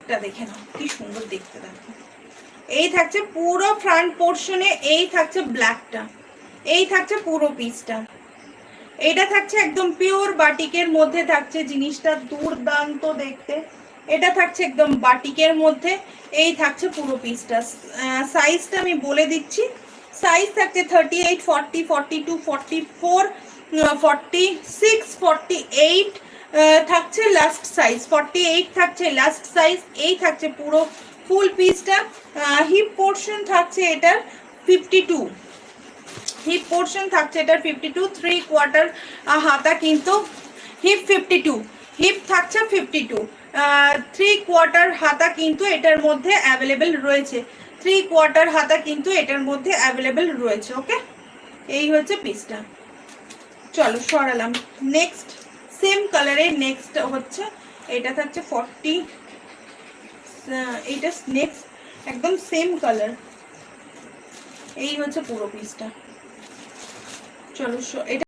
এটা দেখে নাও কি সুন্দর দেখতে। দেখো এই থাকছে পুরো ফ্রন্ট পোর্শনে, এই থাকছে ব্ল্যাকটা, এই থাকছে পুরো পিসটা। এটা থাকছে একদম পিওর বাটিকের মধ্যে থাকছে জিনিসটা, দুর্দান্ত দেখতে। এটা থাকছে একদম বাটিকের মধ্যে, এই থাকছে পুরো পিসটা। সাইজটা আমি বলে দিচ্ছি, সাইজ থাকছে 38, 40, 42, 44, 46, 48 থাকছে লাস্ট সাইজ, 48 থাকছে লাস্ট সাইজ। এই থাকছে পুরো ফুল পিসটা। হিপ পোর্শন থাকছে এটার 52, হিপ পোর্শন থাকছে এটার 52, 3/4 হাতা কিন্তু হিপ 52, হিপ থাকছে 52, 3/4 হাতা কিন্তু এটার মধ্যে অ্যাভেলেবেল রয়েছে, 3/4 হাতা কিন্তু এটার মধ্যে অ্যাভেলেবেল রয়েছে। ওকে, এই হচ্ছে পিসটা। চলো সরালাম। নেক্সট সেম কালারের নেক্সট হচ্ছে এটা থাকছে 40, এইটা নেক্সট একদম সেম কালার। এই হচ্ছে পুরো পিসটা। চলো এটা